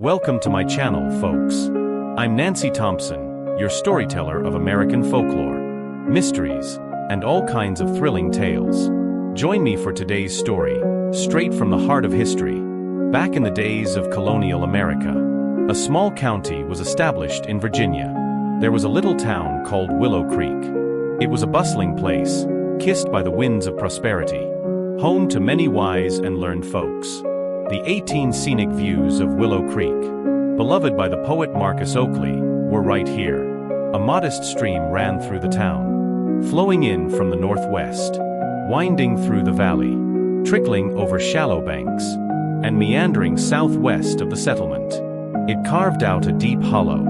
Welcome to my channel, folks. I'm Nancy Thompson, your storyteller of American folklore, mysteries, and all kinds of thrilling tales. Join me for today's story, straight from the heart of history. Back in the days of colonial America, a small county was established in Virginia. There was a little town called Willow Creek. It was a bustling place, kissed by the winds of prosperity, home to many wise and learned folks. The 18 scenic views of Willow Creek, beloved by the poet Marcus Oakley, were right here. A modest stream ran through the town, flowing in from the northwest, winding through the valley, trickling over shallow banks, and meandering southwest of the settlement. It carved out a deep hollow,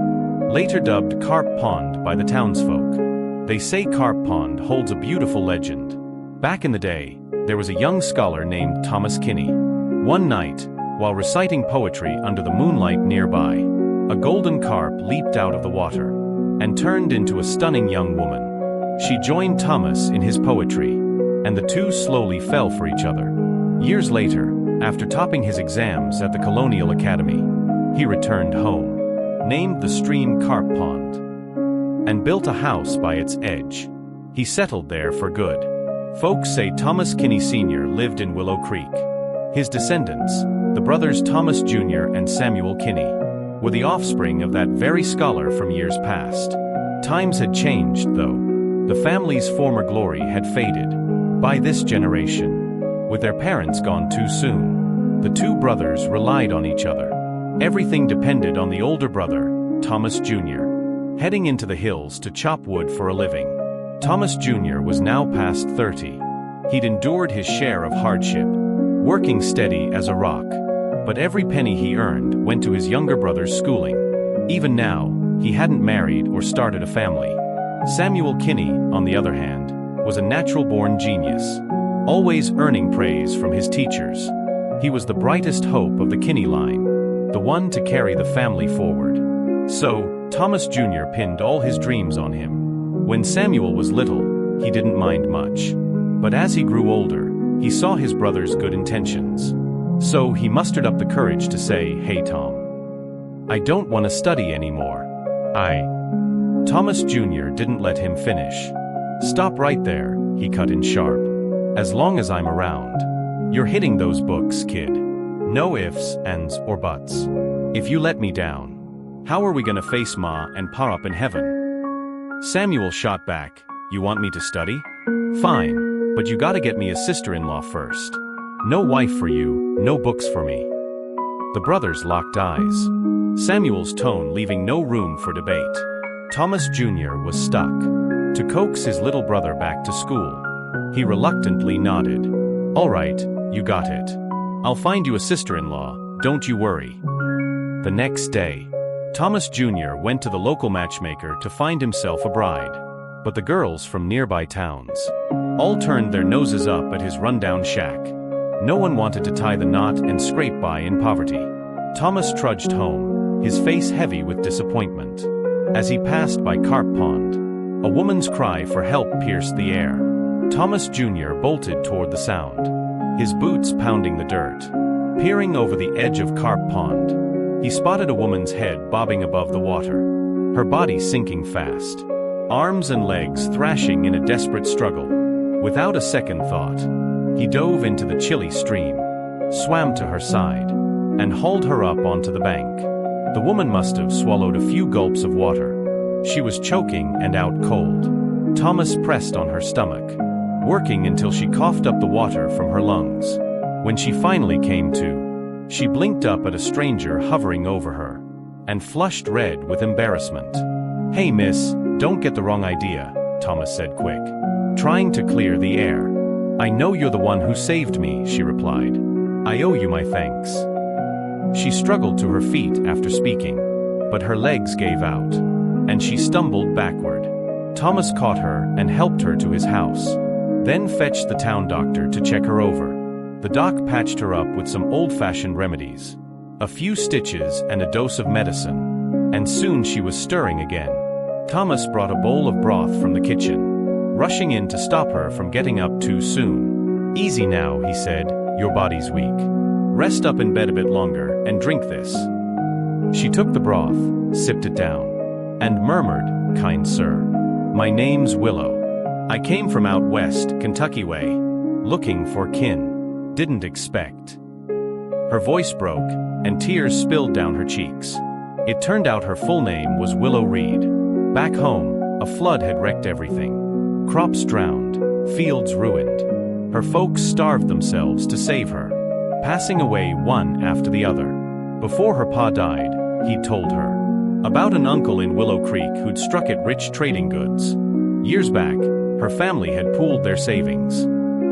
later dubbed Carp Pond by the townsfolk. They say Carp Pond holds a beautiful legend. Back in the day, there was a young scholar named Thomas Kinney. One night, while reciting poetry under the moonlight nearby, a golden carp leaped out of the water and turned into a stunning young woman. She joined Thomas in his poetry, and the two slowly fell for each other. Years later, after topping his exams at the Colonial Academy, he returned home, named the stream Carp Pond, and built a house by its edge. He settled there for good. Folks say Thomas Kinney Sr. lived in Willow Creek. His descendants, the brothers Thomas Jr. and Samuel Kinney, were the offspring of that very scholar from years past. Times had changed, though. The family's former glory had faded. By this generation, with their parents gone too soon, the two brothers relied on each other. Everything depended on the older brother, Thomas Jr., heading into the hills to chop wood for a living. Thomas Jr. was now past 30. He'd endured his share of hardship, working steady as a rock. But every penny he earned went to his younger brother's schooling. Even now, he hadn't married or started a family. Samuel Kinney, on the other hand, was a natural-born genius, always earning praise from his teachers. He was the brightest hope of the Kinney line, the one to carry the family forward. So, Thomas Jr. pinned all his dreams on him. When Samuel was little, he didn't mind much. But as he grew older, he saw his brother's good intentions. So he mustered up the courage to say, "Hey Tom, I don't want to study anymore. Thomas Jr. didn't let him finish. "Stop right there," he cut in sharp. "As long as I'm around, you're hitting those books, kid. No ifs, ands, or buts. If you let me down, how are we gonna face Ma and Pa up in heaven?" Samuel shot back, "You want me to study? Fine. But you gotta get me a sister-in-law first. No wife for you, no books for me." The brothers locked eyes, Samuel's tone leaving no room for debate. Thomas Jr. was stuck. To coax his little brother back to school, he reluctantly nodded. "All right, you got it. I'll find you a sister-in-law, don't you worry." The next day, Thomas Jr. went to the local matchmaker to find himself a bride. But the girls from nearby towns all turned their noses up at his rundown shack. No one wanted to tie the knot and scrape by in poverty. Thomas trudged home, his face heavy with disappointment. As he passed by Carp Pond, a woman's cry for help pierced the air. Thomas Jr. bolted toward the sound, his boots pounding the dirt. Peering over the edge of Carp Pond, he spotted a woman's head bobbing above the water, her body sinking fast, arms and legs thrashing in a desperate struggle. Without a second thought, he dove into the chilly stream, swam to her side, and hauled her up onto the bank. The woman must have swallowed a few gulps of water. She was choking and out cold. Thomas pressed on her stomach, working until she coughed up the water from her lungs. When she finally came to, she blinked up at a stranger hovering over her, and flushed red with embarrassment. "Hey miss, don't get the wrong idea," Thomas said quick, trying to clear the air. "I know you're the one who saved me," she replied. "I owe you my thanks." She struggled to her feet after speaking, but her legs gave out, and she stumbled backward. Thomas caught her and helped her to his house, then fetched the town doctor to check her over. The doc patched her up with some old-fashioned remedies, a few stitches and a dose of medicine, and soon she was stirring again. Thomas brought a bowl of broth from the kitchen, rushing in to stop her from getting up too soon. "Easy now," he said, "your body's weak. Rest up in bed a bit longer and drink this." She took the broth, sipped it down, and murmured, "Kind sir, my name's Willow. I came from out west, Kentucky way, looking for kin. Didn't expect." Her voice broke, and tears spilled down her cheeks. It turned out her full name was Willow Reed. Back home, a flood had wrecked everything. Crops drowned, fields ruined. Her folks starved themselves to save her, passing away one after the other. Before her pa died, he'd told her about an uncle in Willow Creek who'd struck it rich trading goods. Years back, her family had pooled their savings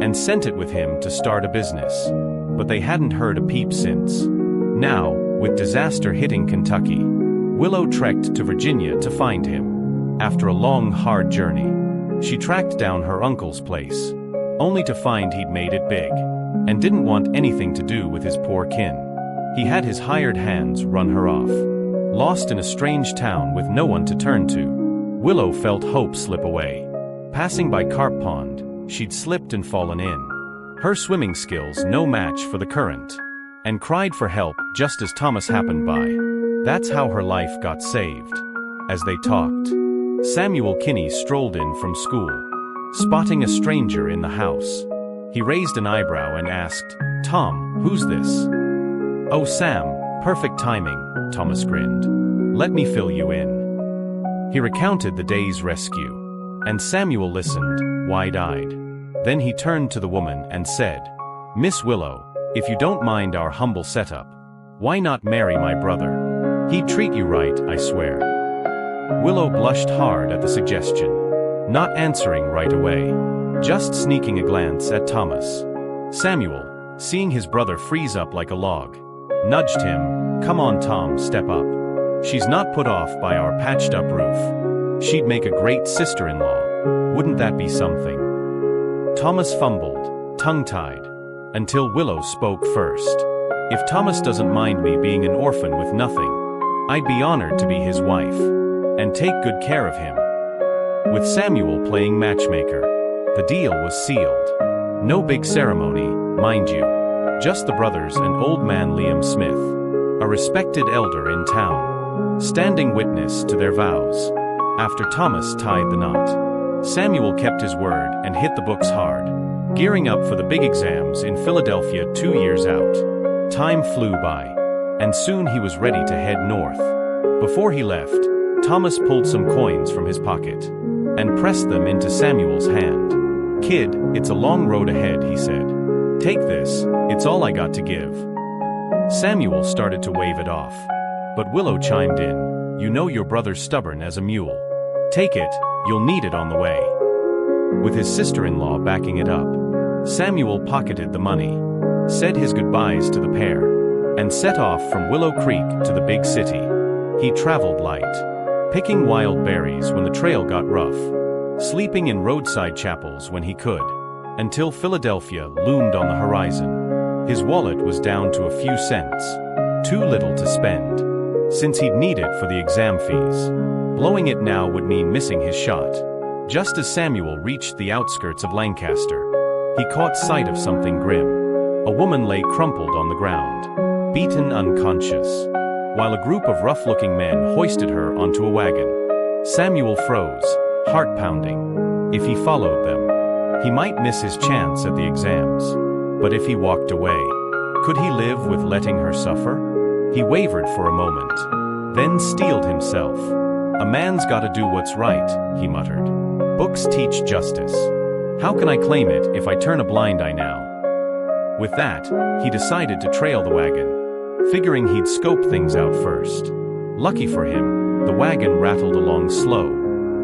and sent it with him to start a business. But they hadn't heard a peep since. Now, with disaster hitting Kentucky, Willow trekked to Virginia to find him. After a long, hard journey, she tracked down her uncle's place, only to find he'd made it big, and didn't want anything to do with his poor kin. He had his hired hands run her off. Lost in a strange town with no one to turn to, Willow felt hope slip away. Passing by Carp Pond, she'd slipped and fallen in. Her swimming skills no match for the current, and cried for help just as Thomas happened by. That's how her life got saved. As they talked, Samuel Kinney strolled in from school, spotting a stranger in the house. He raised an eyebrow and asked, "Tom, who's this?" "Oh, Sam, perfect timing," Thomas grinned. "Let me fill you in." He recounted the day's rescue, and Samuel listened, wide-eyed. Then he turned to the woman and said, "Miss Willow, if you don't mind our humble setup, why not marry my brother? He'd treat you right, I swear." Willow blushed hard at the suggestion, not answering right away, just sneaking a glance at Thomas. Samuel, seeing his brother freeze up like a log, nudged him, "Come on, Tom, step up. She's not put off by our patched-up roof. She'd make a great sister-in-law. Wouldn't that be something?" Thomas fumbled, tongue-tied, until Willow spoke first. "If Thomas doesn't mind me being an orphan with nothing, I'd be honored to be his wife, and take good care of him." With Samuel playing matchmaker, the deal was sealed. No big ceremony, mind you, just the brothers and old man Liam Smith, a respected elder in town, standing witness to their vows. After Thomas tied the knot, Samuel kept his word and hit the books hard, gearing up for the big exams in Philadelphia 2 years out. Time flew by, and soon he was ready to head north. Before he left, Thomas pulled some coins from his pocket and pressed them into Samuel's hand. "Kid, it's a long road ahead," he said. "Take this, it's all I got to give." Samuel started to wave it off, but Willow chimed in, "You know your brother's stubborn as a mule. Take it, you'll need it on the way." With his sister-in-law backing it up, Samuel pocketed the money, said his goodbyes to the pair, and set off from Willow Creek to the big city. He traveled light, picking wild berries when the trail got rough, sleeping in roadside chapels when he could, until Philadelphia loomed on the horizon. His wallet was down to a few cents, too little to spend, since he'd need it for the exam fees. Blowing it now would mean missing his shot. Just as Samuel reached the outskirts of Lancaster, he caught sight of something grim. A woman lay crumpled on the ground, beaten unconscious, while a group of rough-looking men hoisted her onto a wagon. Samuel froze, heart pounding. If he followed them, he might miss his chance at the exams. But if he walked away, could he live with letting her suffer? He wavered for a moment, then steeled himself. "A man's gotta do what's right," he muttered. "Books teach justice. How can I claim it if I turn a blind eye now?" With that, he decided to trail the wagon, figuring he'd scope things out first. Lucky for him, the wagon rattled along slow,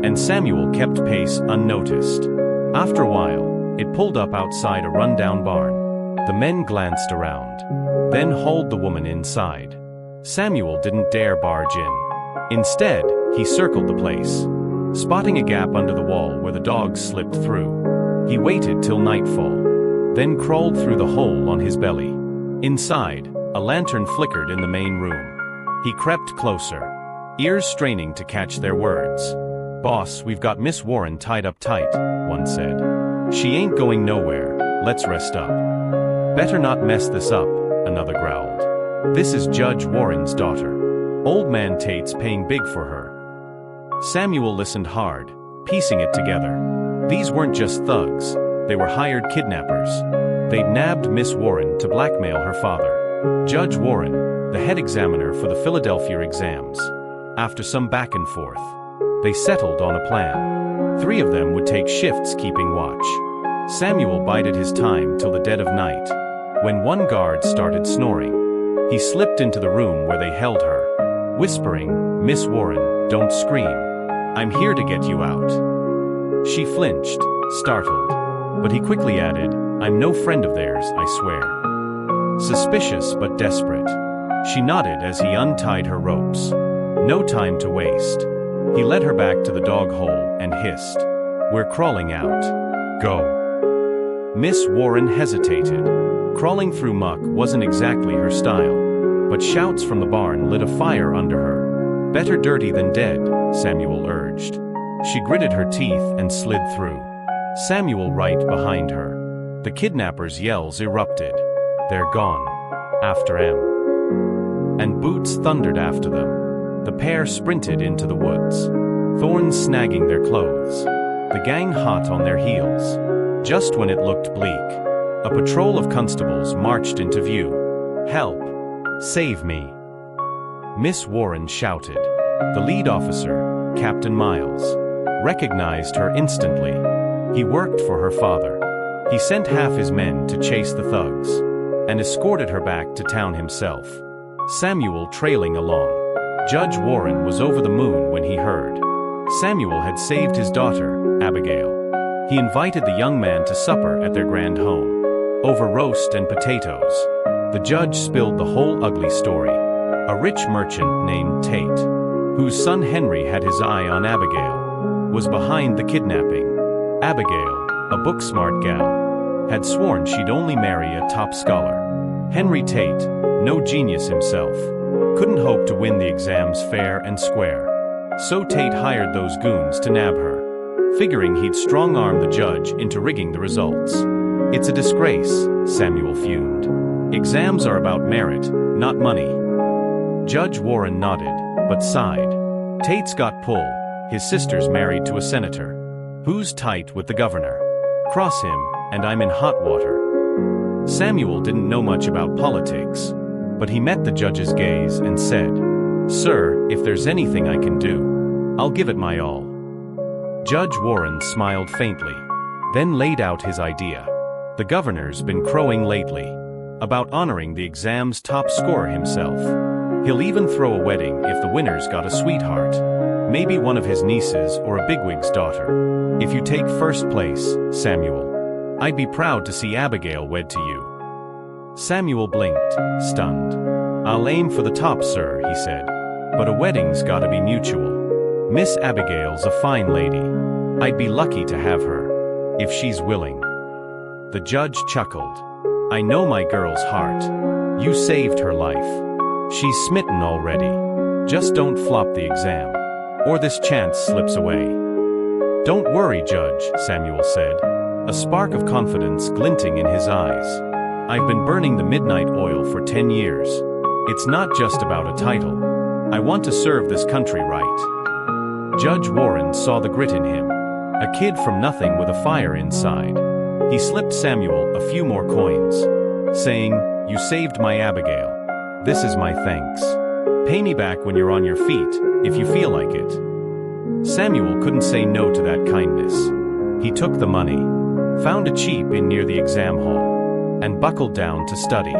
and Samuel kept pace unnoticed. After a while, it pulled up outside a rundown barn. The men glanced around, then hauled the woman inside. Samuel didn't dare barge in. Instead, he circled the place, spotting a gap under the wall where the dogs slipped through. He waited till nightfall, then crawled through the hole on his belly. Inside, a lantern flickered in the main room. He crept closer, ears straining to catch their words. "Boss, we've got Miss Warren tied up tight," one said. "She ain't going nowhere, let's rest up." "Better not mess this up," another growled. "This is Judge Warren's daughter. Old man Tate's paying big for her. Samuel listened hard, piecing it together. These weren't just thugs, they were hired kidnappers. They'd nabbed Miss Warren to blackmail her father, Judge Warren, the head examiner for the Philadelphia exams. After some back and forth, they settled on a plan. 3 of them would take shifts keeping watch. Samuel bided his time till the dead of night. When one guard started snoring, he slipped into the room where they held her, whispering, "Miss Warren, don't scream. I'm here to get you out." She flinched, startled, but he quickly added, "I'm no friend of theirs, I swear." Suspicious but desperate, she nodded as he untied her ropes. No time to waste. He led her back to the dog hole and hissed, "We're crawling out. Go." Miss Warren hesitated. Crawling through muck wasn't exactly her style, but shouts from the barn lit a fire under her. "Better dirty than dead," Samuel urged. She gritted her teeth and slid through. Samuel right behind her. The kidnappers' yells erupted. "They're gone. After M." And boots thundered after them. The pair sprinted into the woods, thorns snagging their clothes, the gang hot on their heels. Just when it looked bleak, a patrol of constables marched into view. "Help! Save me!" Miss Warren shouted. The lead officer, Captain Miles, recognized her instantly. He worked for her father. He sent half his men to chase the thugs, and escorted her back to town himself. Samuel trailing along. Judge Warren was over the moon when he heard Samuel had saved his daughter, Abigail. He invited the young man to supper at their grand home, over roast and potatoes. The judge spilled the whole ugly story. A rich merchant named Tate, whose son Henry had his eye on Abigail, was behind the kidnapping. Abigail, a book-smart gal, had sworn she'd only marry a top scholar. Henry Tate, no genius himself, couldn't hope to win the exams fair and square. So Tate hired those goons to nab her, figuring he'd strong-arm the judge into rigging the results. "It's a disgrace," Samuel fumed. "Exams are about merit, not money." Judge Warren nodded, but sighed. "Tate's got pull. His sister's married to a senator, who's tight with the governor. Cross him, and I'm in hot water." Samuel didn't know much about politics, but he met the judge's gaze and said, "Sir, if there's anything I can do, I'll give it my all." Judge Warren smiled faintly, then laid out his idea. The governor's been crowing lately about honoring the exam's top scorer himself. He'll even throw a wedding if the winner's got a sweetheart, maybe one of his nieces or a bigwig's daughter. "If you take first place, Samuel, I'd be proud to see Abigail wed to you." Samuel blinked, stunned. "I'll aim for the top, sir," he said. "But a wedding's gotta be mutual. Miss Abigail's a fine lady. I'd be lucky to have her, if she's willing." The judge chuckled. "I know my girl's heart. You saved her life. She's smitten already. Just don't flop the exam, or this chance slips away." "Don't worry, Judge," Samuel said, a spark of confidence glinting in his eyes. "I've been burning the midnight oil for 10 years. It's not just about a title. I want to serve this country right." Judge Warren saw the grit in him, a kid from nothing with a fire inside. He slipped Samuel a few more coins, saying, "You saved my Abigail. This is my thanks. Pay me back when you're on your feet, if you feel like it." Samuel couldn't say no to that kindness. He took the money, found a cheap inn near the exam hall, and buckled down to study.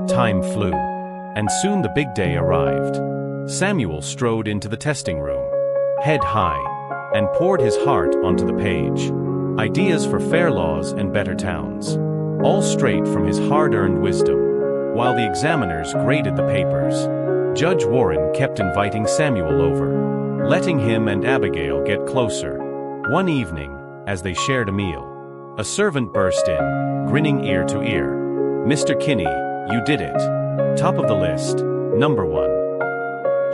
Time flew, and soon the big day arrived. Samuel strode into the testing room, head high, and poured his heart onto the page. Ideas for fair laws and better towns, all straight from his hard-earned wisdom. While the examiners graded the papers, Judge Warren kept inviting Samuel over, letting him and Abigail get closer. One evening, as they shared a meal, a servant burst in, grinning ear to ear. "Mr. Kinney, you did it. Top of the list, number 1.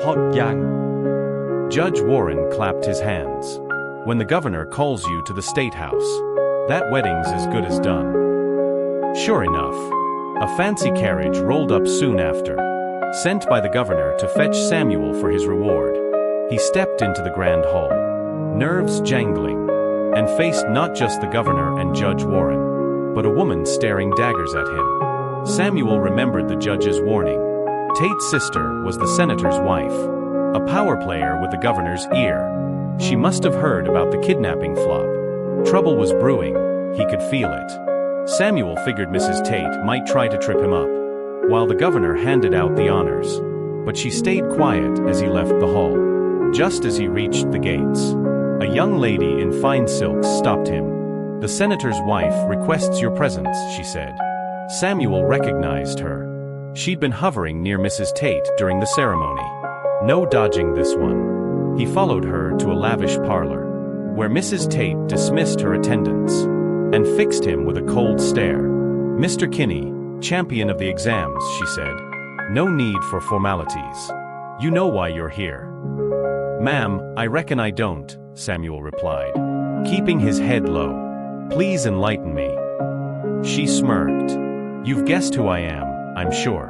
Hot yang." Judge Warren clapped his hands. "When the governor calls you to the State House, that wedding's as good as done." Sure enough, a fancy carriage rolled up soon after. sent by the governor to fetch Samuel for his reward. He stepped into the grand hall, nerves jangling, and faced not just the governor and Judge Warren, but a woman staring daggers at him. Samuel remembered the judge's warning. Tate's sister was the senator's wife, a power player with the governor's ear. She must have heard about the kidnapping flop. Trouble was brewing, he could feel it. Samuel figured Mrs. Tate might try to trip him up, while the governor handed out the honors. But she stayed quiet as he left the hall. Just as he reached the gates, a young lady in fine silks stopped him. "The senator's wife requests your presence," she said. Samuel recognized her. She'd been hovering near Mrs. Tate during the ceremony. No dodging this one. He followed her to a lavish parlor, where Mrs. Tate dismissed her attendants and fixed him with a cold stare. "Mr. Kinney, champion of the exams," she said. "No need for formalities. You know why you're here." "Ma'am, I reckon I don't," Samuel replied, keeping his head low. "Please enlighten me." She smirked. "You've guessed who I am, I'm sure.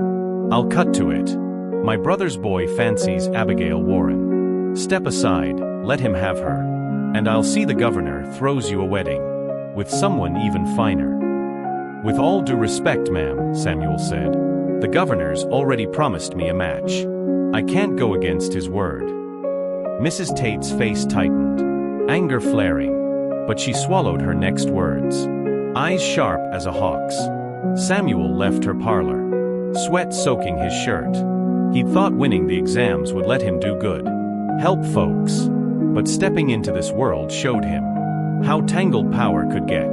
I'll cut to it. My brother's boy fancies Abigail Warren. Step aside, let him have her. And I'll see the governor throws you a wedding. With someone even finer." "With all due respect, ma'am," Samuel said, "the governor's already promised me a match. I can't go against his word." Mrs. Tate's face tightened, anger flaring, but she swallowed her next words, eyes sharp as a hawk's. Samuel left her parlor, sweat soaking his shirt. He'd thought winning the exams would let him do good, help folks. But stepping into this world showed him how tangled power could get.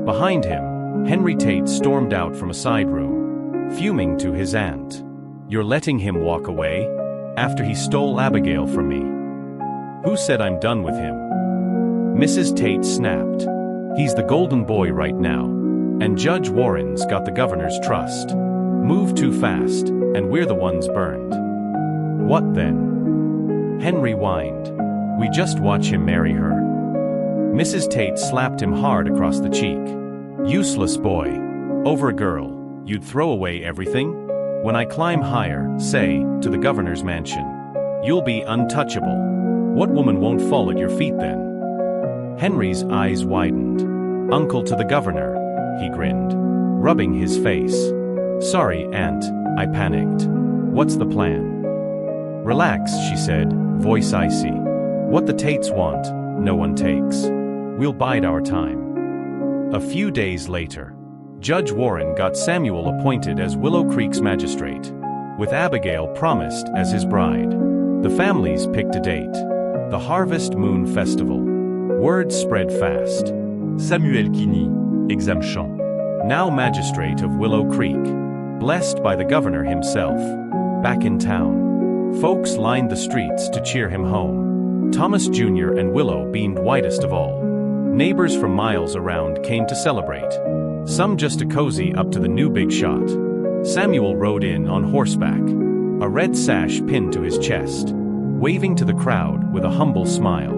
Behind him, Henry Tate stormed out from a side room, fuming to his aunt. "You're letting him walk away? After he stole Abigail from me? Who said I'm done with him?" Mrs. Tate snapped. "He's the golden boy right now, and Judge Warren's got the governor's trust. Move too fast, and we're the ones burned." "What then?" Henry whined. "We just watch him marry her." Mrs. Tate slapped him hard across the cheek. "Useless boy. Over a girl, you'd throw away everything? When I climb higher, say, to the governor's mansion, you'll be untouchable. What woman won't fall at your feet then?" Henry's eyes widened. "Uncle to the governor," he grinned, rubbing his face. "Sorry, Aunt, I panicked. What's the plan?" "Relax," she said, voice icy. "What the Tates want, no one takes. We'll bide our time." A few days later, Judge Warren got Samuel appointed as Willow Creek's magistrate, with Abigail promised as his bride. The families picked a date, the Harvest Moon Festival. Word spread fast. Samuel Kinney, exemption, now magistrate of Willow Creek, blessed by the governor himself, back in town. Folks lined the streets to cheer him home. Thomas Jr. and Willow beamed whitest of all. Neighbors from miles around came to celebrate, some just to cozy up to the new big shot. Samuel rode in on horseback, a red sash pinned to his chest, waving to the crowd with a humble smile.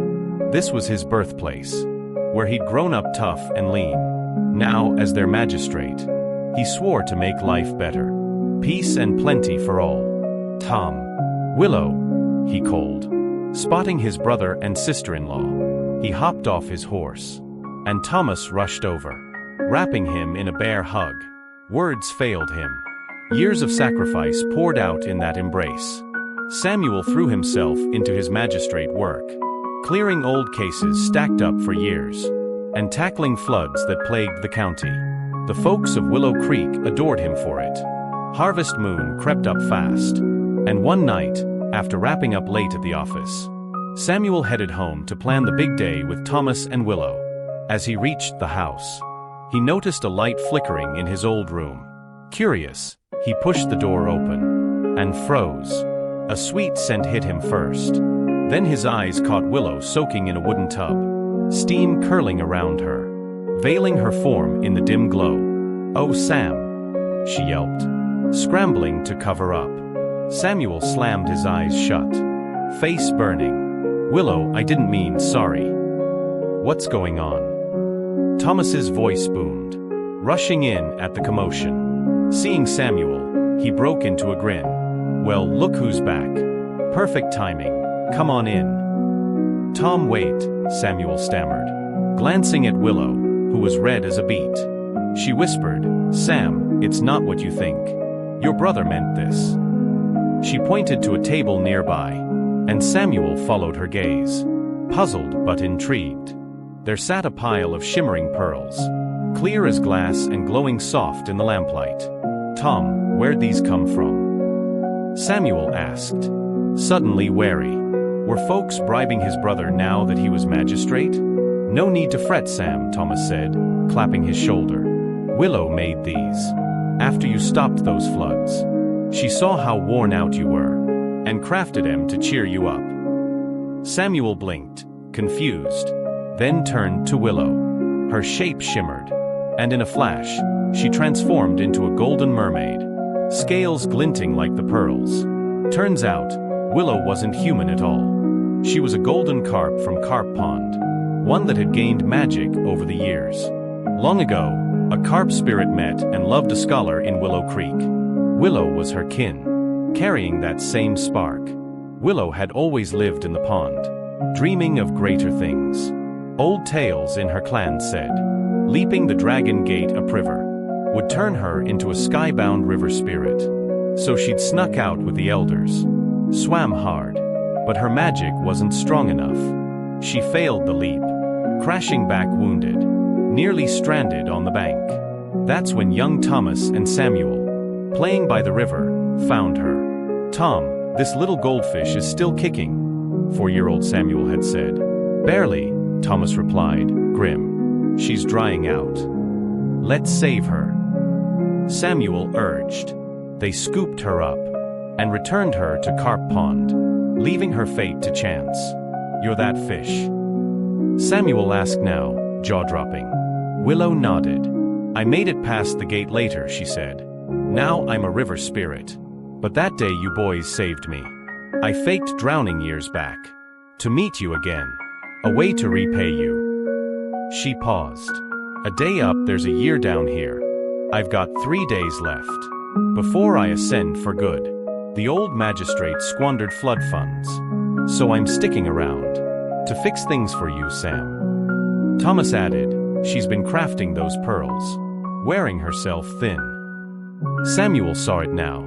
This was his birthplace, where he'd grown up tough and lean. Now, as their magistrate, he swore to make life better. Peace and plenty for all. "Tom." "Willow," he called. Spotting his brother and sister-in-law, he hopped off his horse, and Thomas rushed over, wrapping him in a bear hug. Words failed him. Years of sacrifice poured out in that embrace. Samuel threw himself into his magistrate work, clearing old cases stacked up for years, and tackling floods that plagued the county. The folks of Willow Creek adored him for it. Harvest Moon crept up fast, and one night, after wrapping up late at the office, Samuel headed home to plan the big day with Thomas and Willow. As he reached the house, he noticed a light flickering in his old room. Curious, he pushed the door open and froze. A sweet scent hit him first. Then his eyes caught Willow soaking in a wooden tub, steam curling around her, veiling her form in the dim glow. "Oh, Sam," she yelped, scrambling to cover up. Samuel slammed his eyes shut, face burning. "Willow, I didn't mean sorry." "What's going on?" Thomas's voice boomed, rushing in at the commotion. Seeing Samuel, he broke into a grin. Well, look who's back. Perfect timing. Come on in. Tom, wait, Samuel stammered, glancing at Willow, who was red as a beet. She whispered, Sam, it's not what you think. Your brother meant this. She pointed to a table nearby, and Samuel followed her gaze, puzzled but intrigued. There sat a pile of shimmering pearls, clear as glass and glowing soft in the lamplight. Tom, where'd these come from? Samuel asked, suddenly wary. Were folks bribing his brother now that he was magistrate? No need to fret, Sam, Thomas said, clapping his shoulder. Willow made these. After you stopped those floods, she saw how worn out you were, and crafted them to cheer you up. Samuel blinked, confused, then turned to Willow. Her shape shimmered, and in a flash, she transformed into a golden mermaid, scales glinting like the pearls. Turns out, Willow wasn't human at all. She was a golden carp from Carp Pond, one that had gained magic over the years. Long ago, a carp spirit met and loved a scholar in Willow Creek. Willow was her kin, carrying that same spark. Willow had always lived in the pond, dreaming of greater things. Old tales in her clan said, leaping the dragon gate upriver would turn her into a skybound river spirit. So she'd snuck out with the elders, swam hard, but her magic wasn't strong enough. She failed the leap, crashing back wounded, nearly stranded on the bank. That's when young Thomas and Samuel, playing by the river, found her. Tom, this little goldfish is still kicking, 4-year-old Samuel had said. Barely, Thomas replied, grim. She's drying out. Let's save her. Samuel urged. They scooped her up and returned her to Carp Pond, leaving her fate to chance. You're that fish? Samuel asked now, jaw-dropping. Willow nodded. I made it past the gate later, she said. Now I'm a river spirit. But that day you boys saved me. I faked drowning years back. To meet you again. A way to repay you. She paused. A day up, there's a year down here. I've got 3 days left. Before I ascend for good. The old magistrate squandered flood funds. So I'm sticking around. To fix things for you, Sam. Thomas added, she's been crafting those pearls. Wearing herself thin. Samuel saw it now.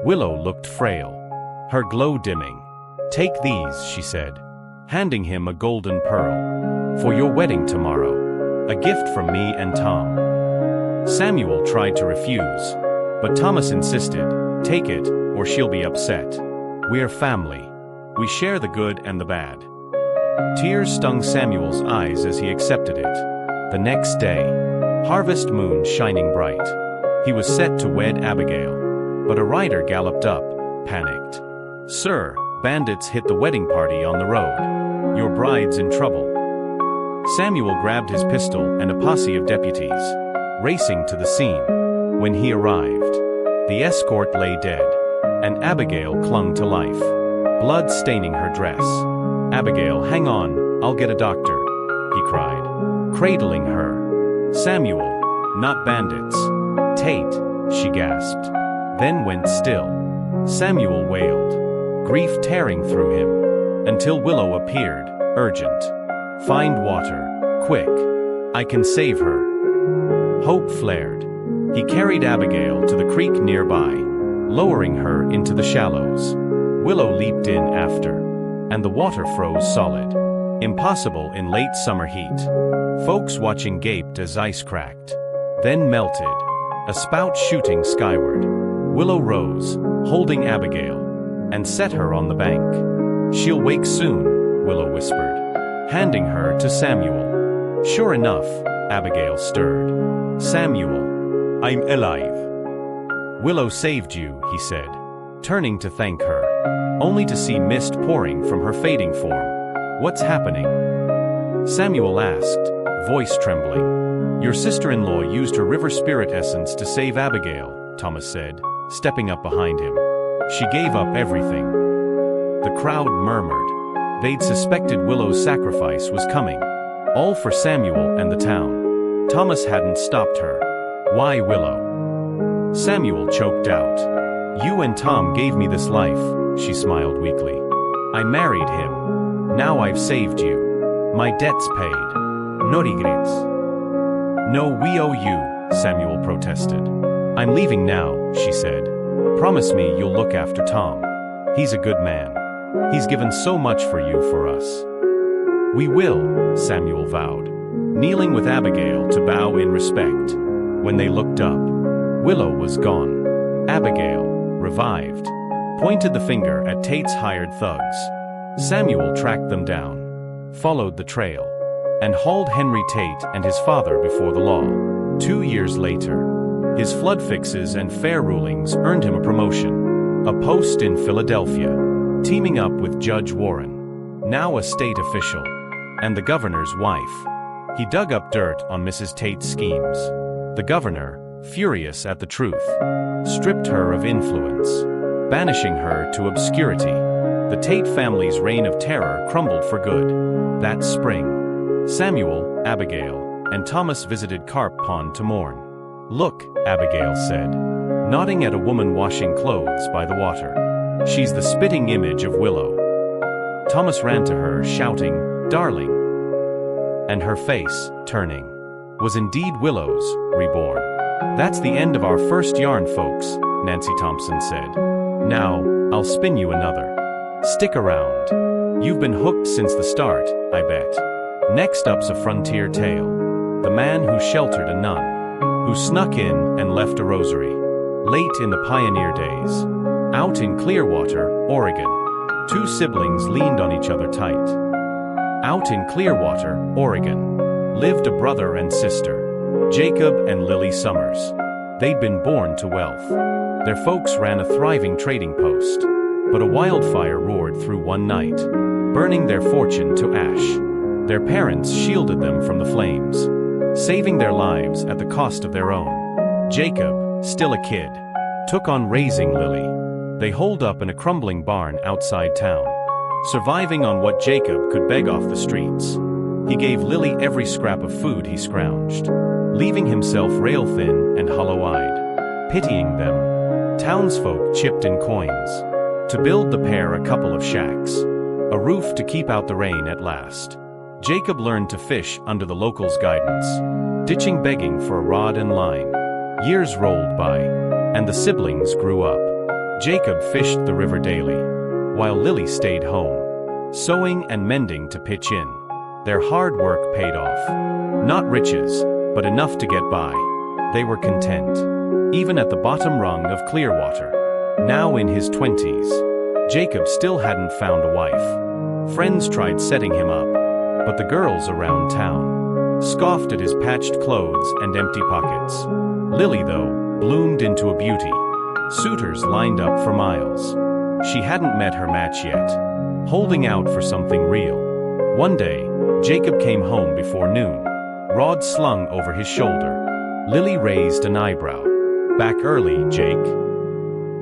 Willow looked frail. Her glow dimming. Take these, she said, handing him a golden pearl. For your wedding tomorrow. A gift from me and Tom. Samuel tried to refuse, but Thomas insisted, take it, or she'll be upset. We're family. We share the good and the bad. Tears stung Samuel's eyes as he accepted it. The next day, harvest moon shining bright. He was set to wed Abigail, but a rider galloped up, panicked. Sir, bandits hit the wedding party on the road. Your bride's in trouble. Samuel grabbed his pistol and a posse of deputies, racing to the scene. When he arrived, the escort lay dead, and Abigail clung to life, blood staining her dress. Abigail, hang on, I'll get a doctor, he cried, cradling her. Samuel, not bandits. Tate, she gasped, then went still. Samuel wailed, grief tearing through him, until Willow appeared, urgent. Find water, quick. I can save her. Hope flared. He carried Abigail to the creek nearby, lowering her into the shallows. Willow leaped in after, and the water froze solid. Impossible in late summer heat. Folks watching gaped as ice cracked, then melted, a spout shooting skyward. Willow rose, holding Abigail, and set her on the bank. She'll wake soon, Willow whispered, handing her to Samuel. Sure enough, Abigail stirred. Samuel, I'm alive. Willow saved you, he said, turning to thank her, only to see mist pouring from her fading form. What's happening? Samuel asked, voice trembling. Your sister-in-law used her river spirit essence to save Abigail, Thomas said, stepping up behind him. She gave up everything. The crowd murmured. They'd suspected Willow's sacrifice was coming. All for Samuel and the town. Thomas hadn't stopped her. Why Willow? Samuel choked out. You and Tom gave me this life, she smiled weakly. I married him. Now I've saved you. My debt's paid. No regrets. No, we owe you, Samuel protested. I'm leaving now, she said. Promise me you'll look after Tom. He's a good man. He's given so much for you, for us. We will, Samuel vowed, kneeling with Abigail to bow in respect. When they looked up, Willow was gone. Abigail, revived, pointed the finger at Tate's hired thugs. Samuel tracked them down, followed the trail, and hauled Henry Tate and his father before the law. 2 years later, his flood fixes and fair rulings earned him a promotion, a post in Philadelphia, teaming up with Judge Warren, now a state official, and the governor's wife. He dug up dirt on Mrs. Tate's schemes. The governor, furious at the truth, stripped her of influence, banishing her to obscurity. The Tate family's reign of terror crumbled for good. That spring, Samuel, Abigail, and Thomas visited Carp Pond to mourn. Look, Abigail said, nodding at a woman washing clothes by the water. She's the spitting image of Willow. Thomas ran to her, shouting, "Darling!" And her face, turning, was indeed Willow's, reborn. That's the end of our first yarn, folks, Nancy Thompson said. Now, I'll spin you another. Stick around. You've been hooked since the start, I bet. Next up's a frontier tale. The man who sheltered a nun, who snuck in and left a rosary. Late in the pioneer days, out in Clearwater, Oregon, two siblings leaned on each other tight. Out in Clearwater, Oregon, lived a brother and sister, Jacob and Lily Summers. They'd been born to wealth. Their folks ran a thriving trading post, but a wildfire roared through one night, burning their fortune to ash. Their parents shielded them from the flames, saving their lives at the cost of their own. Jacob, still a kid, took on raising Lily. They holed up in a crumbling barn outside town, surviving on what Jacob could beg off the streets. He gave Lily every scrap of food he scrounged, leaving himself rail-thin and hollow-eyed. Pitying them, townsfolk chipped in coins to build the pair a couple of shacks, a roof to keep out the rain at last. Jacob learned to fish under the locals' guidance, ditching begging for a rod and line. Years rolled by, and the siblings grew up. Jacob fished the river daily, while Lily stayed home, sewing and mending to pitch in. Their hard work paid off. Not riches, but enough to get by. They were content, even at the bottom rung of Clearwater. Now in his 20s, Jacob still hadn't found a wife. Friends tried setting him up, but the girls around town scoffed at his patched clothes and empty pockets. Lily, though, bloomed into a beauty. Suitors lined up for miles. She hadn't met her match yet, holding out for something real. One day, Jacob came home before noon, rod slung over his shoulder. Lily raised an eyebrow. Back early, Jake?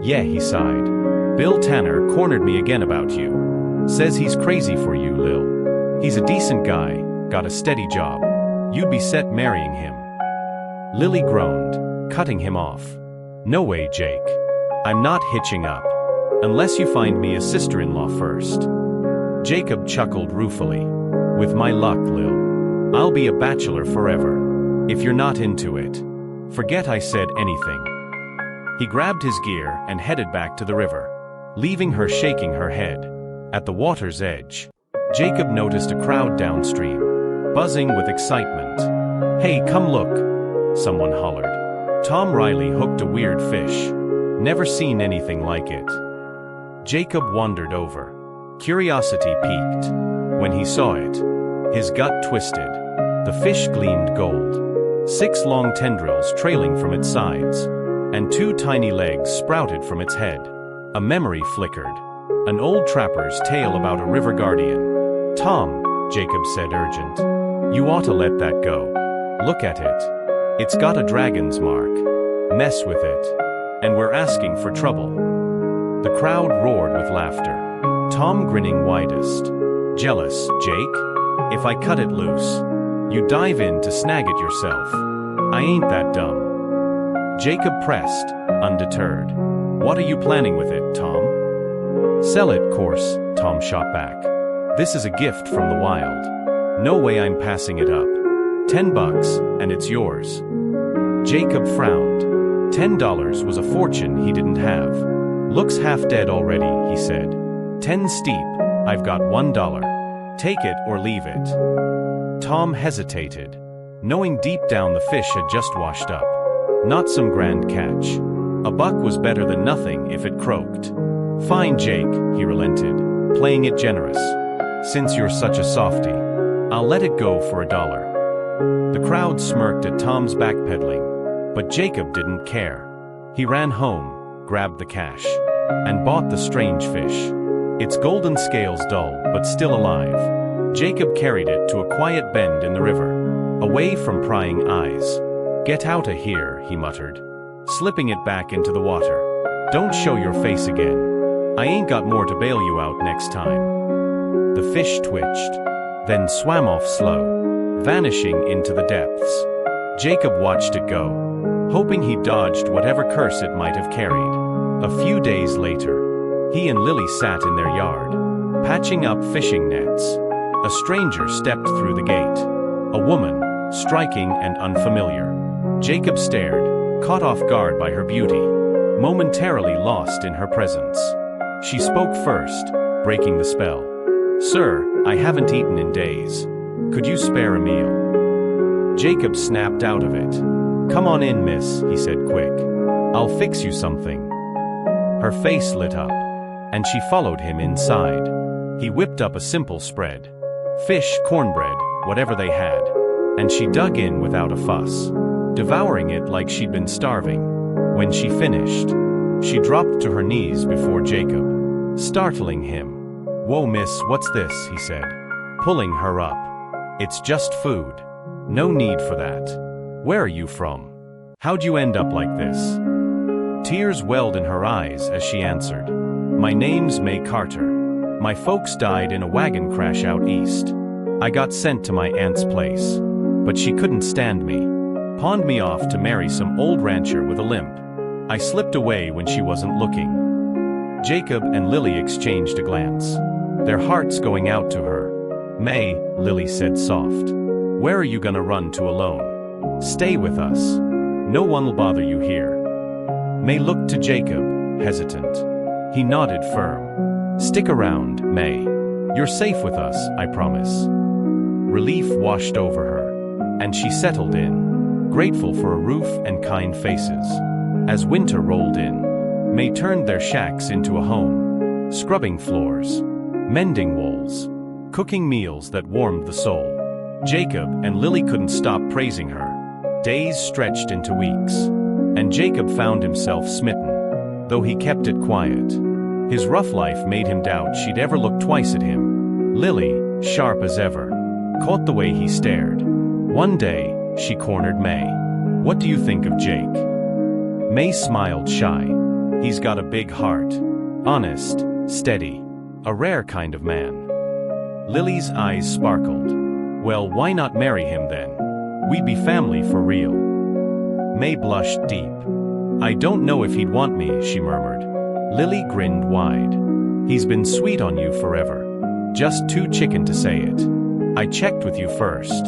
Yeah, he sighed. Bill Tanner cornered me again about you. Says he's crazy for you, Lil. He's a decent guy, got a steady job. You'd be set marrying him. Lily groaned, cutting him off. No way, Jake. I'm not hitching up, unless you find me a sister-in-law first. Jacob chuckled ruefully. With my luck, Lil, I'll be a bachelor forever. If you're not into it, forget I said anything. He grabbed his gear and headed back to the river, leaving her shaking her head. At the water's edge, Jacob noticed a crowd downstream, buzzing with excitement. Hey, come look, someone hollered. Tom Riley hooked a weird fish. Never seen anything like it. Jacob wandered over. Curiosity piqued. When he saw it, his gut twisted. The fish gleamed gold. 6 long tendrils trailing from its sides, and 2 tiny legs sprouted from its head. A memory flickered. An old trapper's tale about a river guardian. Tom, Jacob said urgent, you ought to let that go. Look at it. It's got a dragon's mark. Mess with it, and we're asking for trouble. The crowd roared with laughter, Tom grinning widest. Jealous, Jake? If I cut it loose, you dive in to snag it yourself. I ain't that dumb. Jacob pressed, undeterred. What are you planning with it, Tom? Sell it, course, Tom shot back. This is a gift from the wild. No way I'm passing it up. $10, and it's yours. Jacob frowned. $10 was a fortune he didn't have. Looks half dead already, he said. 10 steep, I've got $1. Take it or leave it. Tom hesitated, knowing deep down the fish had just washed up. Not some grand catch. A buck was better than nothing if it croaked. Fine, Jake, he relented, playing it generous. Since you're such a softy, I'll let it go for $1. The crowd smirked at Tom's backpedaling, but Jacob didn't care. He ran home, grabbed the cash, and bought the strange fish. Its golden scales dull but still alive. Jacob carried it to a quiet bend in the river, away from prying eyes. Get outta here, he muttered, slipping it back into the water. Don't show your face again. I ain't got more to bail you out next time. The fish twitched, then swam off slow, vanishing into the depths. Jacob watched it go, hoping he dodged whatever curse it might have carried. A few days later, he and Lily sat in their yard, patching up fishing nets. A stranger stepped through the gate. A woman, striking and unfamiliar. Jacob stared, caught off guard by her beauty, momentarily lost in her presence. She spoke first, breaking the spell. Sir, I haven't eaten in days. Could you spare a meal? Jacob snapped out of it. Come on in, miss, he said quick. I'll fix you something. Her face lit up, and she followed him inside. He whipped up a simple spread. Fish, cornbread, whatever they had. And she dug in without a fuss, devouring it like she'd been starving. When she finished, she dropped to her knees before Jacob, startling him. Whoa, miss, what's this? He said, pulling her up. It's just food. No need for that. Where are you from? How'd you end up like this? Tears welled in her eyes as she answered. My name's May Carter. My folks died in a wagon crash out east. I got sent to my aunt's place, but she couldn't stand me. Pawned me off to marry some old rancher with a limp. I slipped away when she wasn't looking. Jacob and Lily exchanged a glance, their hearts going out to her. May, Lily said soft. Where are you gonna run to alone? Stay with us. No one will bother you here. May looked to Jacob, hesitant. He nodded firm. Stick around, May. You're safe with us, I promise. Relief washed over her, and she settled in, grateful for a roof and kind faces. As winter rolled in, May turned their shacks into a home, scrubbing floors, mending walls, cooking meals that warmed the soul. Jacob and Lily couldn't stop praising her. Days stretched into weeks, and Jacob found himself smitten, though he kept it quiet. His rough life made him doubt she'd ever look twice at him. Lily, sharp as ever, caught the way he stared. One day, she cornered May. What do you think of Jake? May smiled shy. He's got a big heart. Honest, steady, a rare kind of man. Lily's eyes sparkled. Well, why not marry him then? We'd be family for real. May blushed deep. I don't know if he'd want me, she murmured. Lily grinned wide. He's been sweet on you forever. Just too chicken to say it. I checked with you first.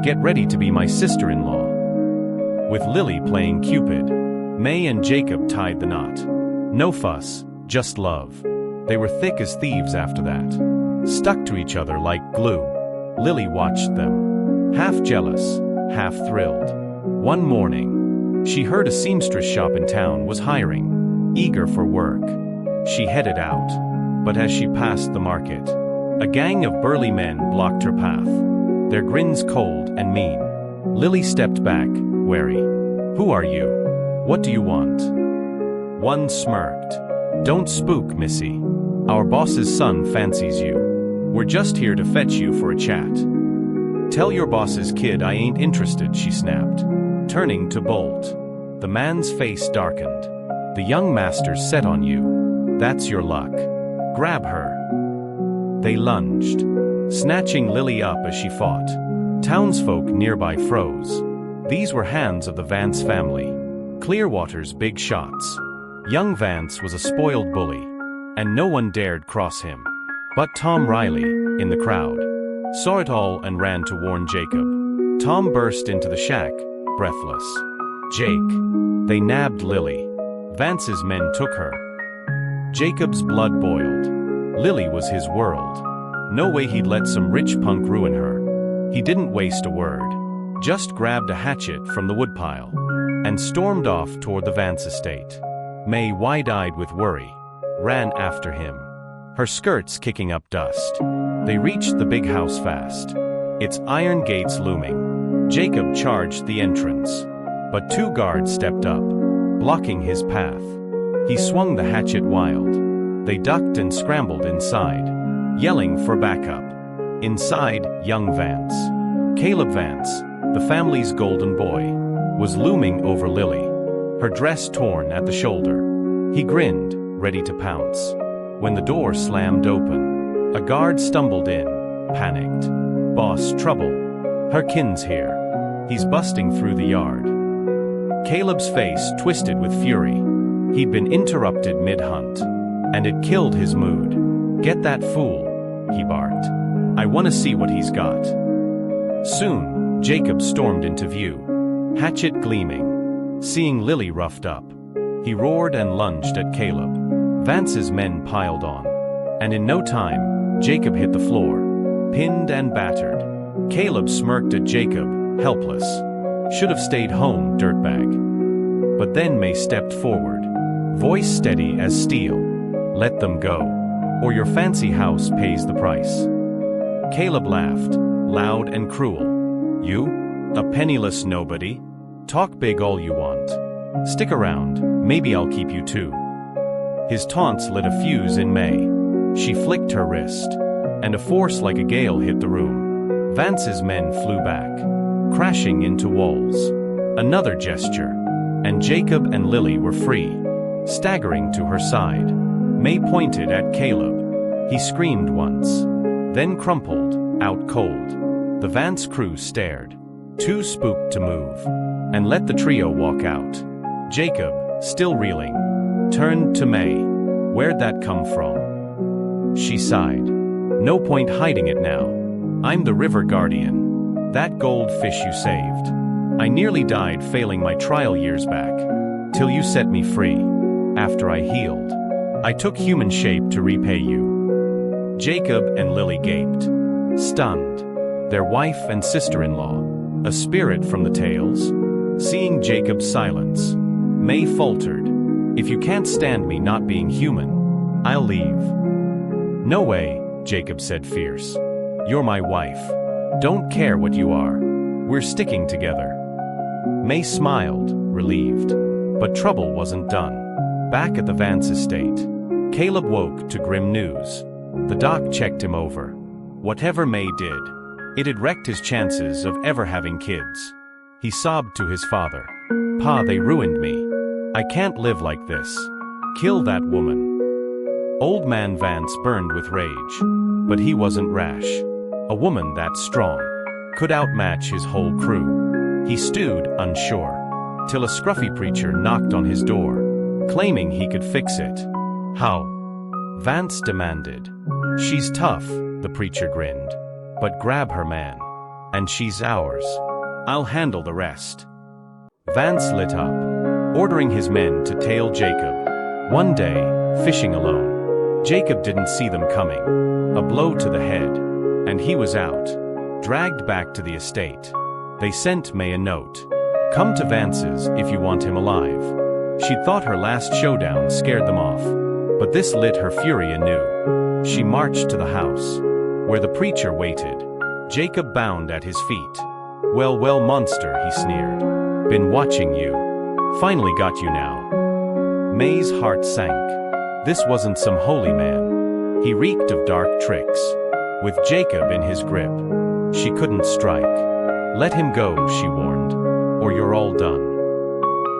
Get ready to be my sister-in-law. With Lily playing Cupid, May and Jacob tied the knot. No fuss, just love. They were thick as thieves after that, stuck to each other like glue. Lily watched them, half jealous, half thrilled. One morning, she heard a seamstress shop in town was hiring, eager for work. She headed out, but as she passed the market, a gang of burly men blocked her path, their grins cold and mean. Lily stepped back, wary. Who are you? What do you want? One smirked. Don't spook, missy. Our boss's son fancies you. We're just here to fetch you for a chat. Tell your boss's kid I ain't interested, she snapped, turning to bolt. The man's face darkened. The young master's set on you. That's your luck. Grab her. They lunged, snatching Lily up as she fought. Townsfolk nearby froze. These were hands of the Vance family, Clearwater's big shots. Young Vance was a spoiled bully, and no one dared cross him. But Tom Riley, in the crowd, saw it all and ran to warn Jacob. Tom burst into the shack, breathless. "Jake!" They nabbed Lily. Vance's men took her. Jacob's blood boiled. Lily was his world. No way he'd let some rich punk ruin her. He didn't waste a word, just grabbed a hatchet from the woodpile and stormed off toward the Vance estate. May, wide-eyed with worry, ran after him, her skirts kicking up dust. They reached the big house fast, its iron gates looming. Jacob charged the entrance, but 2 guards stepped up, blocking his path. He swung the hatchet wild. They ducked and scrambled inside, yelling for backup. Inside, young Vance, Caleb Vance, the family's golden boy, was looming over Lily, her dress torn at the shoulder. He grinned, ready to pounce, when the door slammed open. A guard stumbled in, panicked. "Boss, trouble. Harkin's here. He's busting through the yard." Caleb's face twisted with fury. He'd been interrupted mid-hunt, and it killed his mood. "Get that fool," he barked. "I want to see what he's got." Soon, Jacob stormed into view, hatchet gleaming. Seeing Lily roughed up, he roared and lunged at Caleb. Vance's men piled on, and in no time, Jacob hit the floor, pinned and battered. Caleb smirked at Jacob, helpless. "Should have stayed home, dirtbag." But then May stepped forward, voice steady as steel. "Let them go, or your fancy house pays the price." Caleb laughed, loud and cruel. "You? A penniless nobody? Talk big all you want. Stick around, maybe I'll keep you too." His taunts lit a fuse in May. She flicked her wrist, and a force like a gale hit the room. Vance's men flew back, crashing into walls. Another gesture, and Jacob and Lily were free, staggering to her side. May pointed at Caleb. He screamed once, then crumpled, out cold. The Vance crew stared, too spooked to move, and let the trio walk out. Jacob, still reeling, turned to May. "Where'd that come from?" She sighed. "No point hiding it now. I'm the river guardian. That goldfish you saved. I nearly died failing my trial years back, till you set me free. After I healed, I took human shape to repay you." Jacob and Lily gaped, stunned. Their wife and sister-in-law, a spirit from the tales. Seeing Jacob's silence, May faltered. "If you can't stand me not being human, I'll leave." "No way," Jacob said fierce. "You're my wife. Don't care what you are. We're sticking together." May smiled, relieved. But trouble wasn't done. Back at the Vance estate, Caleb woke to grim news. The doc checked him over. Whatever May did, it had wrecked his chances of ever having kids. He sobbed to his father. "Pa, they ruined me. I can't live like this. Kill that woman." Old man Vance burned with rage, but he wasn't rash. A woman that strong could outmatch his whole crew. He stewed, unsure, till a scruffy preacher knocked on his door, claiming he could fix it. "How?" Vance demanded. "She's tough," the preacher grinned, "but grab her, man, and she's ours. I'll handle the rest." Vance lit up, ordering his men to tail Jacob. One day, fishing alone, Jacob didn't see them coming. A blow to the head, and he was out, dragged back to the estate. They sent May a note. "Come to Vance's if you want him alive." She'd thought her last showdown scared them off, but this lit her fury anew. She marched to the house, where the preacher waited. Jacob bound at his feet. "Well, well, monster," he sneered. "Been watching you. Finally got you now." May's heart sank. This wasn't some holy man. He reeked of dark tricks. With Jacob in his grip, she couldn't strike. "Let him go," she warned, "or you're all done."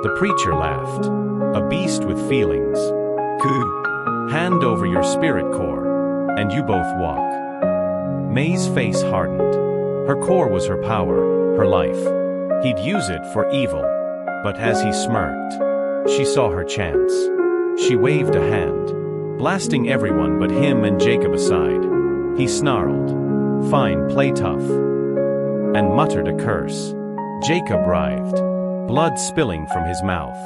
The preacher laughed. "A beast with feelings. Hand over your spirit core, and you both walk." May's face hardened. Her core was her power, her life. He'd use it for evil. But as he smirked, she saw her chance. She waved a hand, blasting everyone but him and Jacob aside. He snarled, "Fine, play tough," and muttered a curse. Jacob writhed, blood spilling from his mouth.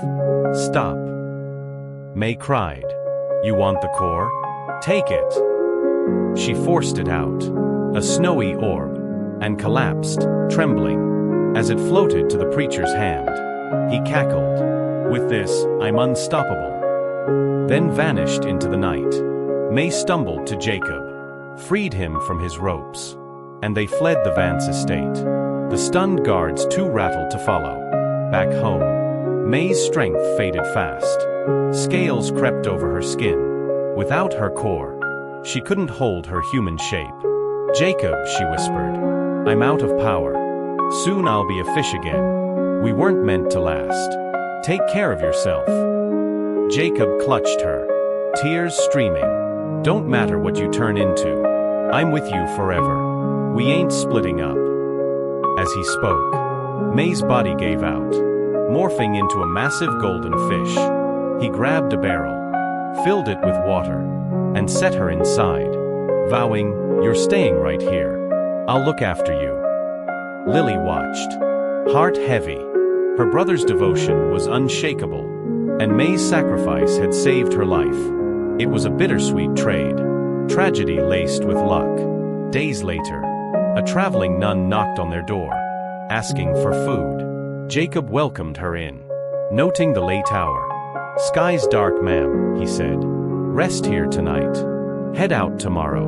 "Stop." May cried. "You want the core? Take it." She forced it out, a snowy orb, and collapsed, trembling, as it floated to the preacher's hand. He cackled, "With this, I'm unstoppable," then vanished into the night. May stumbled to Jacob, freed him from his ropes, and they fled the Vance estate. The stunned guards too rattled to follow. Back home, May's strength faded fast. Scales crept over her skin. Without her core, she couldn't hold her human shape. "Jacob," she whispered, "I'm out of power. Soon I'll be a fish again. We weren't meant to last. Take care of yourself." Jacob clutched her, tears streaming. "Don't matter what you turn into. I'm with you forever. We ain't splitting up." As he spoke, May's body gave out, morphing into a massive golden fish. He grabbed a barrel, filled it with water, and set her inside, vowing, "You're staying right here. I'll look after you." Lily watched, heart heavy. Her brother's devotion was unshakable, and May's sacrifice had saved her life. It was a bittersweet trade, tragedy laced with luck. Days later, a traveling nun knocked on their door, asking for food. Jacob welcomed her in, noting the late hour. "Sky's dark, ma'am," he said. "Rest here tonight. Head out tomorrow."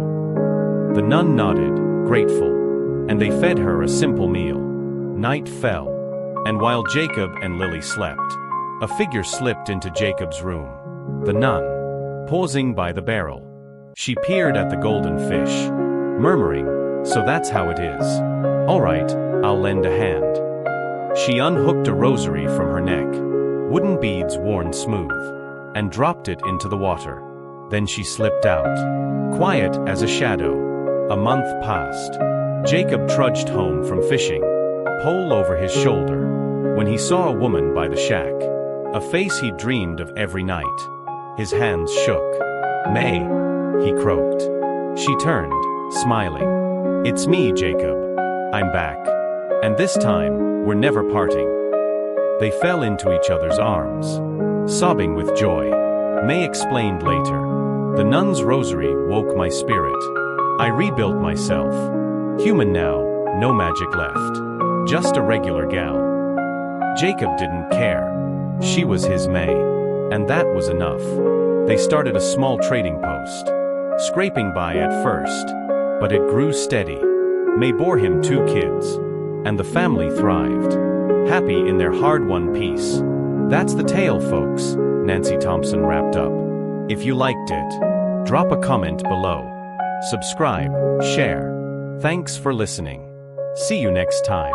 The nun nodded, grateful, and they fed her a simple meal. Night fell, and while Jacob and Lily slept, a figure slipped into Jacob's room. The nun, pausing by the barrel. She peered at the golden fish, murmuring, "So that's how it is. All right, I'll lend a hand." She unhooked a rosary from her neck, wooden beads worn smooth, and dropped it into the water. Then she slipped out, quiet as a shadow. A month passed. Jacob trudged home from fishing, pole over his shoulder, when he saw a woman by the shack, a face he dreamed of every night. His hands shook. "May," he croaked. She turned, smiling. "It's me, Jacob. I'm back. And this time, we're never parting." They fell into each other's arms, sobbing with joy. May explained later, "The nun's rosary woke my spirit. I rebuilt myself. Human now, no magic left. Just a regular gal." Jacob didn't care. She was his May, and that was enough. They started a small trading post, scraping by at first, but it grew steady. May bore him 2 kids, and the family thrived, happy in their hard-won peace. That's the tale, folks, Nancy Thompson wrapped up. If you liked it, drop a comment below. Subscribe, share. Thanks for listening. See you next time.